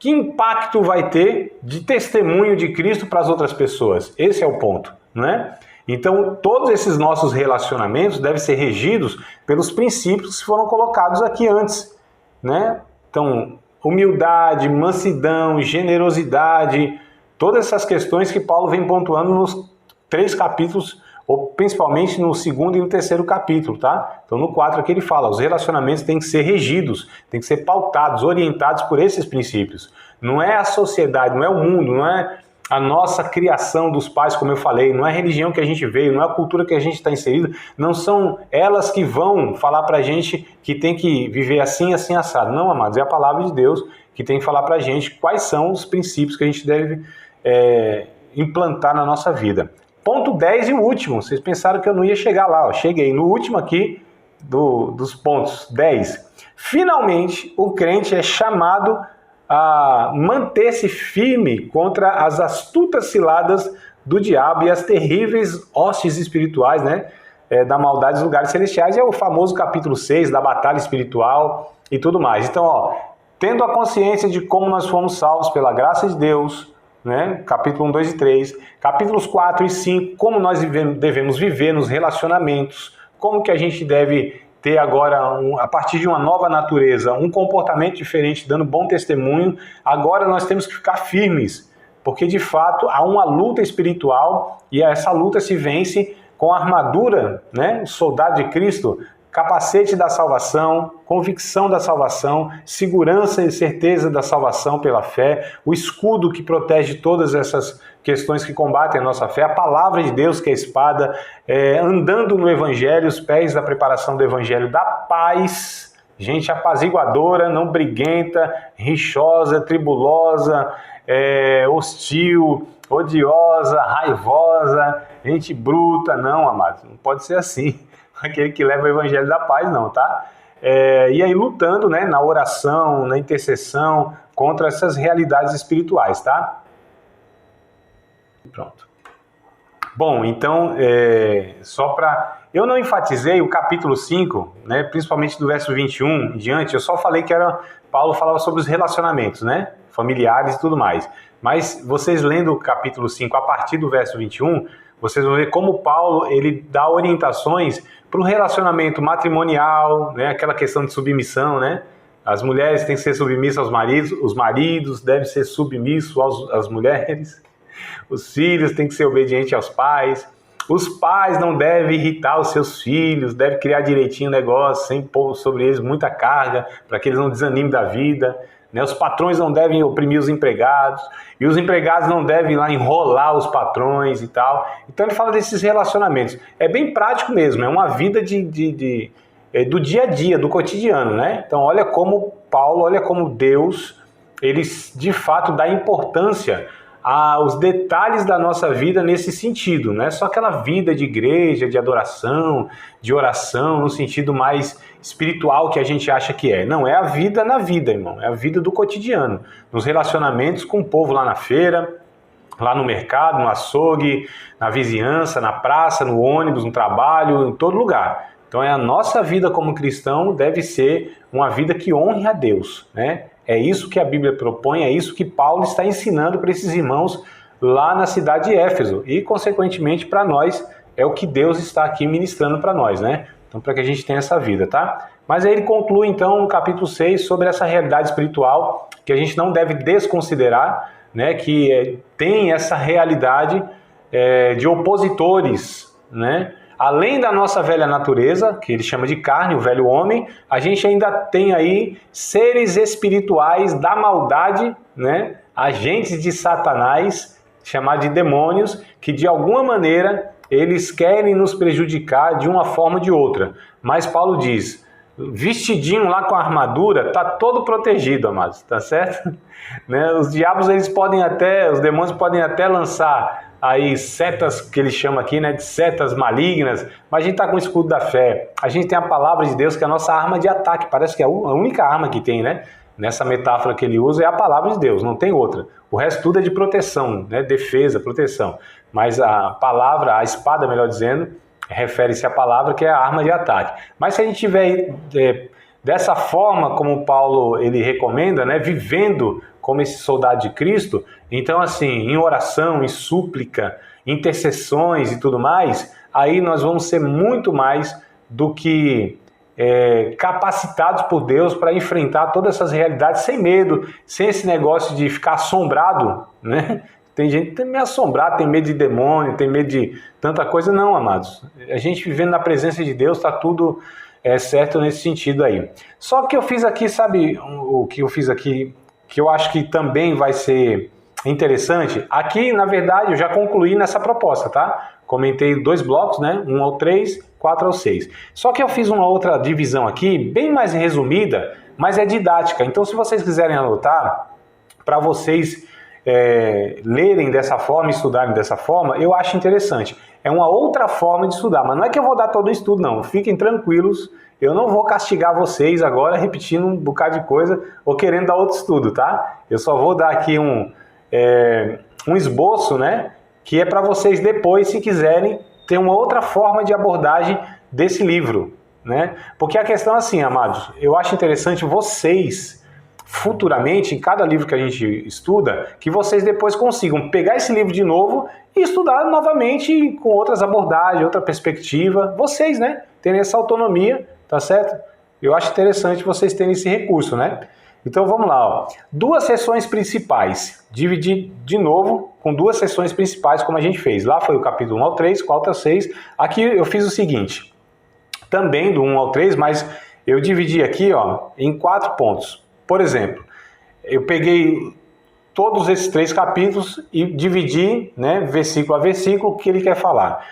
impacto vai ter de testemunho de Cristo para as outras pessoas? Esse é o ponto, né? Então, todos esses nossos relacionamentos devem ser regidos pelos princípios que foram colocados aqui antes, né? Então, humildade, mansidão, generosidade, todas essas questões que Paulo vem pontuando nos 3 capítulos, ou principalmente no 2º e no 3º capítulo, tá? Então, no 4 aqui ele fala, os relacionamentos têm que ser regidos, têm que ser pautados, orientados por esses princípios. Não é a sociedade, não é o mundo, não é a nossa criação dos pais, como eu falei, não é a religião que a gente veio, não é a cultura que a gente está inserido, não são elas que vão falar pra gente que tem que viver assim, assim, assado. Não, amados, é a palavra de Deus que tem que falar pra gente quais são os princípios que a gente deve implantar na nossa vida. Ponto 10 e o último, vocês pensaram que eu não ia chegar lá, ó. Cheguei no último aqui dos pontos 10. Finalmente, o crente é chamado a manter-se firme contra as astutas ciladas do diabo e as terríveis hostes espirituais, né, da maldade dos lugares celestiais. É o famoso capítulo 6 da batalha espiritual e tudo mais. Então, ó, tendo a consciência de como nós fomos salvos pela graça de Deus, né, capítulo 1, 2 e 3, capítulos 4 e 5, como nós devemos viver nos relacionamentos, como que a gente deve ter agora, a partir de uma nova natureza, um comportamento diferente, dando bom testemunho. Agora nós temos que ficar firmes, porque de fato há uma luta espiritual e essa luta se vence com a armadura, né? O soldado de Cristo, capacete da salvação, convicção da salvação, segurança e certeza da salvação pela fé, o escudo que protege todas essas questões que combatem a nossa fé, a palavra de Deus que é a espada, andando no evangelho, os pés da preparação do evangelho da paz, gente apaziguadora, não briguenta, rixosa, tribulosa, hostil, odiosa, raivosa, gente bruta. Não, amados, não pode ser assim. Aquele que leva o evangelho da paz, não, tá? E aí lutando, né, na oração, na intercessão, contra essas realidades espirituais, tá? Pronto. Bom, então, só para... Eu não enfatizei o capítulo 5, né, principalmente do verso 21 em diante, eu só falei que Paulo falava sobre os relacionamentos, né, familiares e tudo mais. Mas vocês lendo o capítulo 5 a partir do verso 21, vocês vão ver como Paulo ele dá orientações para o relacionamento matrimonial, né? Aquela questão de submissão, né? As mulheres têm que ser submissas aos maridos, os maridos devem ser submissos às mulheres, os filhos têm que ser obedientes aos pais, os pais não devem irritar os seus filhos, devem criar direitinho o negócio, sem pôr sobre eles muita carga, para que eles não desanimem da vida. Né? Os patrões não devem oprimir os empregados, e os empregados não devem lá enrolar os patrões e tal. Então ele fala desses relacionamentos. É bem prático mesmo, é uma vida do dia a dia, do cotidiano, né? Então olha como Paulo, olha como Deus, ele de fato dá importância aos detalhes da nossa vida nesse sentido. Não é só aquela vida de igreja, de adoração, de oração, no sentido mais espiritual que a gente acha que é. Não, é a vida na vida, irmão. É a vida do cotidiano. Nos relacionamentos com o povo lá na feira, lá no mercado, no açougue, na vizinhança, na praça, no ônibus, no trabalho, em todo lugar. Então a nossa vida como cristão deve ser uma vida que honre a Deus, né? É isso que a Bíblia propõe, é isso que Paulo está ensinando para esses irmãos lá na cidade de Éfeso. E, consequentemente, para nós, é o que Deus está aqui ministrando para nós, né? Então, para que a gente tenha essa vida, tá? Mas aí ele conclui, então, no capítulo 6, sobre essa realidade espiritual, que a gente não deve desconsiderar, né? Que tem essa realidade de opositores, né? Além da nossa velha natureza, que ele chama de carne, o velho homem, a gente ainda tem aí seres espirituais da maldade, né? Agentes de Satanás, chamados de demônios, que de alguma maneira eles querem nos prejudicar de uma forma ou de outra. Mas Paulo diz, vestidinho lá com a armadura, tá todo protegido, amados, tá certo? Né? Os diabos, os demônios podem até lançar aí setas, que eles chamam aqui, né, de setas malignas, mas a gente tá com o escudo da fé, a gente tem a palavra de Deus, que é a nossa arma de ataque, parece que é a única arma que tem, né? Nessa metáfora que ele usa é a palavra de Deus, não tem outra. O resto tudo é de proteção, né? Defesa, proteção. Mas a palavra, a espada, melhor dizendo, refere-se à palavra, que é a arma de ataque. Mas se a gente tiver dessa forma como Paulo ele recomenda, né? Vivendo como esse soldado de Cristo, então assim, em oração, em súplica, intercessões e tudo mais, aí nós vamos ser muito mais do que capacitados por Deus para enfrentar todas essas realidades sem medo, sem esse negócio de ficar assombrado, né? Tem gente que tem meio assombrado, tem medo de demônio, tem medo de tanta coisa. Não, amados. A gente vivendo na presença de Deus, está tudo certo nesse sentido aí. Só que eu fiz aqui, sabe o que eu fiz aqui, que eu acho que também vai ser interessante? Aqui, na verdade, eu já concluí nessa proposta, tá? Comentei 2 blocos, né? 1 ao 3, 4 ao 6. Só que eu fiz uma outra divisão aqui, bem mais resumida, mas é didática. Então, se vocês quiserem anotar, para vocês lerem dessa forma, estudarem dessa forma, eu acho interessante. É uma outra forma de estudar, mas não é que eu vou dar todo o estudo, não. Fiquem tranquilos, eu não vou castigar vocês agora repetindo um bocado de coisa ou querendo dar outro estudo, tá? Eu só vou dar aqui um esboço, né? Que é para vocês depois, se quiserem, ter uma outra forma de abordagem desse livro, né? Porque a questão é assim, amados, eu acho interessante vocês, futuramente, em cada livro que a gente estuda, que vocês depois consigam pegar esse livro de novo e estudar novamente com outras abordagens, outra perspectiva. Vocês, né? Terem essa autonomia, tá certo? Eu acho interessante vocês terem esse recurso, né? Então vamos lá, ó. 2 sessões principais. Dividir de novo com 2 sessões principais, como a gente fez. Lá foi o capítulo 1 ao 3, 4 ao 6. Aqui eu fiz o seguinte. Também do 1 ao 3, mas eu dividi aqui, ó, em 4 pontos. Por exemplo, eu peguei todos esses 3 capítulos e dividi, né, versículo a versículo, o que ele quer falar.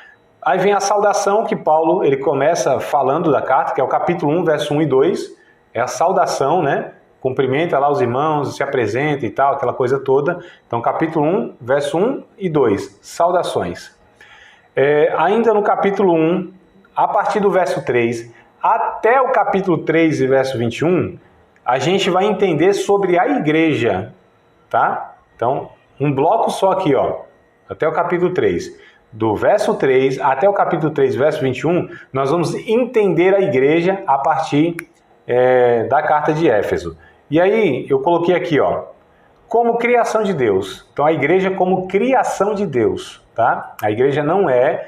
Aí vem a saudação que Paulo ele começa falando da carta, que é o capítulo 1, verso 1 e 2. É a saudação, né? Cumprimenta lá os irmãos, se apresenta e tal, aquela coisa toda. Então, capítulo 1, verso 1 e 2, saudações. Ainda no capítulo 1, a partir do verso 3, até o capítulo 3 e verso 21, a gente vai entender sobre a igreja, tá? Então, um bloco só aqui, ó, até o capítulo 3. Do verso 3 até o capítulo 3, verso 21, nós vamos entender a igreja a partir da carta de Éfeso. E aí, eu coloquei aqui, ó, como criação de Deus. Então, a igreja como criação de Deus, tá? A igreja não é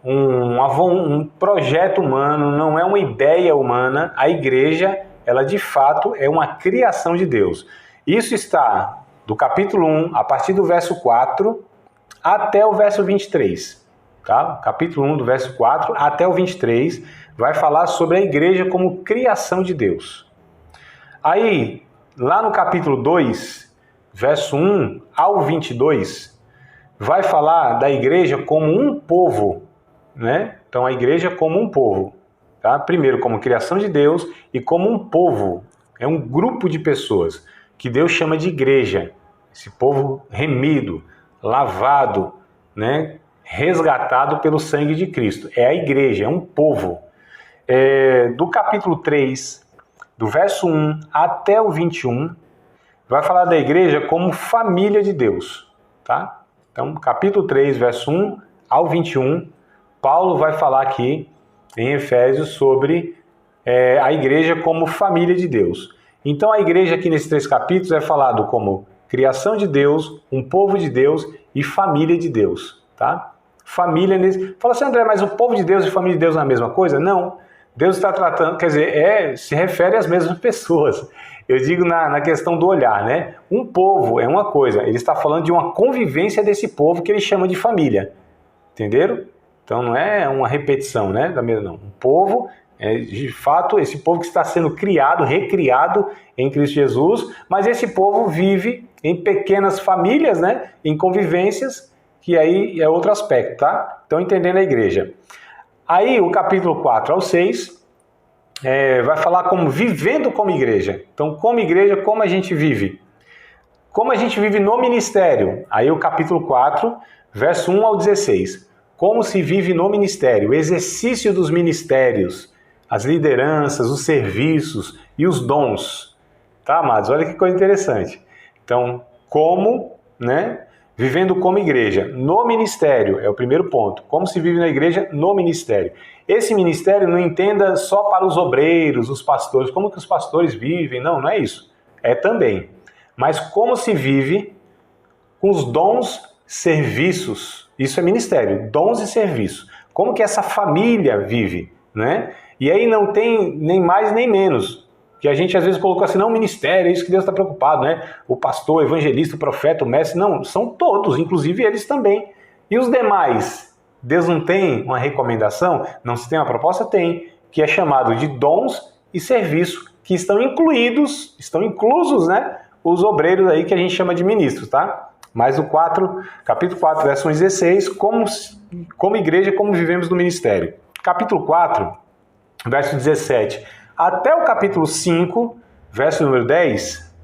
um projeto humano, não é uma ideia humana. A igreja, ela de fato é uma criação de Deus. Isso está do capítulo 1, a partir do verso 4, até o verso 23. Tá? Capítulo 1, do verso 4 até o 23, vai falar sobre a igreja como criação de Deus. Aí, lá no capítulo 2, verso 1 ao 22, vai falar da igreja como um povo, né? Então, a igreja como um povo. Tá? Primeiro, como criação de Deus e como um povo. É um grupo de pessoas que Deus chama de igreja. Esse povo remido, lavado, né? Resgatado pelo sangue de Cristo. É a igreja, é um povo. Do capítulo 3, do verso 1 até o 21, vai falar da igreja como família de Deus. Tá? Então, capítulo 3, verso 1 ao 21, Paulo vai falar aqui em Efésios sobre a igreja como família de Deus. Então, a igreja aqui nesses 3 capítulos é falado como criação de Deus, um povo de Deus e família de Deus. Tá? Família nesse... Fala assim, André, mas o povo de Deus e família de Deus não é a mesma coisa? Não. Deus está tratando, quer dizer, se refere às mesmas pessoas. Eu digo na questão do olhar, né? Um povo é uma coisa, ele está falando de uma convivência desse povo que ele chama de família. Entenderam? Então não é uma repetição, né? Não. Um povo é de fato esse povo que está sendo criado, recriado em Cristo Jesus, mas esse povo vive em pequenas famílias, né? Em convivências, que aí é outro aspecto, tá? Então entendendo a igreja. Aí o capítulo 4 ao 6 vai falar como vivendo como igreja. Então, como igreja, como a gente vive? Como a gente vive no ministério? Aí o capítulo 4, verso 1 ao 16. Como se vive no ministério? O exercício dos ministérios, as lideranças, os serviços e os dons. Tá, amados? Olha que coisa interessante. Então, como, né? Vivendo como igreja, no ministério, é o primeiro ponto. Como se vive na igreja, no ministério. Esse ministério não entenda só para os obreiros, os pastores, como que os pastores vivem, não é isso. É também. Mas como se vive com os dons, serviços, isso é ministério, dons e serviços. Como que essa família vive, né? E aí não tem nem mais nem menos. Que a gente às vezes colocou assim, não, ministério, é isso que Deus está preocupado, né? O pastor, o evangelista, o profeta, o mestre, não, são todos, inclusive eles também. E os demais? Deus não tem uma recomendação? Não se tem uma proposta? Tem, que é chamado de dons e serviço, que estão inclusos, né? Os obreiros aí que a gente chama de ministros, tá? Mas o capítulo 4, verso 16, como igreja, como vivemos no ministério. Capítulo 4, verso 17, até o capítulo 5, verso número 10,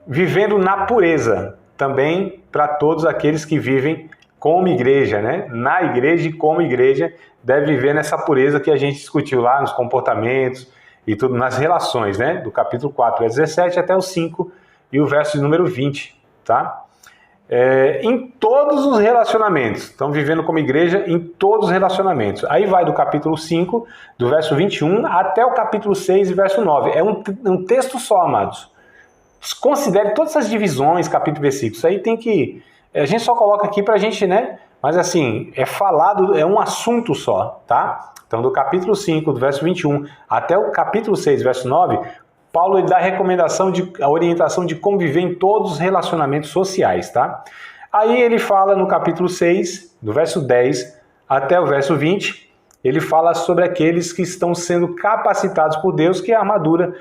vivendo na pureza, também para todos aqueles que vivem como igreja, né? Na igreja e como igreja, deve viver nessa pureza que a gente discutiu lá nos comportamentos e tudo, nas relações, né? Do capítulo 4, verso 17 até o 5 e o verso número 20, tá? Em todos os relacionamentos, estão vivendo como igreja em todos os relacionamentos. Aí vai do capítulo 5, do verso 21 até o capítulo 6 e verso 9. É um texto só, amados. Considere todas essas divisões, capítulo e versículo. Isso aí tem que... A gente só coloca aqui pra gente, né? Mas assim, é falado, é um assunto só, tá? Então do capítulo 5, do verso 21 até o capítulo 6, verso 9... Paulo ele dá a orientação de como viver em todos os relacionamentos sociais, tá? Aí ele fala no capítulo 6, do verso 10 até o verso 20, ele fala sobre aqueles que estão sendo capacitados por Deus, que é a armadura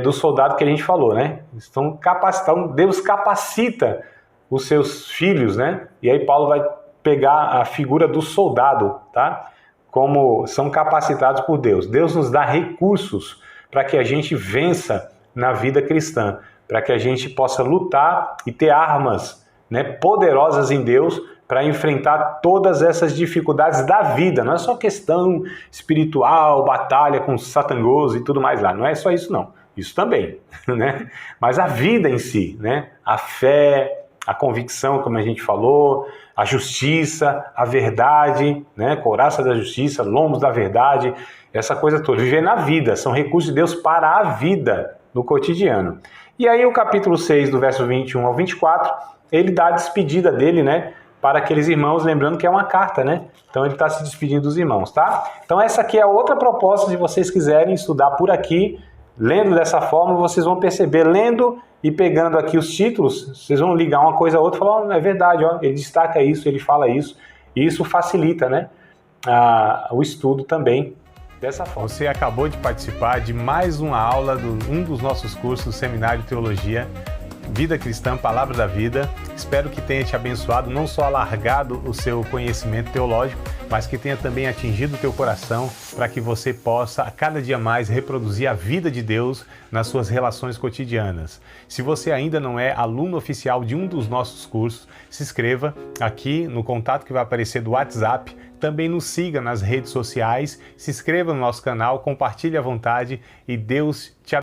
do soldado que a gente falou, né? Estão capacitados, Deus capacita os seus filhos, né? E aí Paulo vai pegar a figura do soldado, tá? Como são capacitados por Deus. Deus nos dá recursos para que a gente vença na vida cristã, para que a gente possa lutar e ter armas, né, poderosas em Deus para enfrentar todas essas dificuldades da vida. Não é só questão espiritual, batalha com satangoso e tudo mais lá. Não é só isso, não. Isso também, né? Mas a vida em si, né? A fé, a convicção, como a gente falou, a justiça, a verdade, né? Couraça da justiça, lombos da verdade, essa coisa toda. Viver na vida, são recursos de Deus para a vida, no cotidiano. E aí o capítulo 6, do verso 21 ao 24, ele dá a despedida dele, né? Para aqueles irmãos, lembrando que é uma carta, né? Então ele está se despedindo dos irmãos, tá? Então essa aqui é outra proposta, se vocês quiserem estudar por aqui, lendo dessa forma, vocês vão perceber, lendo e pegando aqui os títulos, vocês vão ligar uma coisa a outra e falar, oh, é verdade, ó, ele destaca isso, ele fala isso, e isso facilita, né, o estudo também dessa forma. Você acabou de participar de mais uma aula de um dos nossos cursos do Seminário de Teologia, Vida Cristã, Palavra da Vida. Espero que tenha te abençoado, não só alargado o seu conhecimento teológico, mas que tenha também atingido o teu coração para que você possa, a cada dia mais, reproduzir a vida de Deus nas suas relações cotidianas. Se você ainda não é aluno oficial de um dos nossos cursos, se inscreva aqui no contato que vai aparecer do WhatsApp. Também nos siga nas redes sociais, se inscreva no nosso canal, compartilhe à vontade e Deus te abençoe.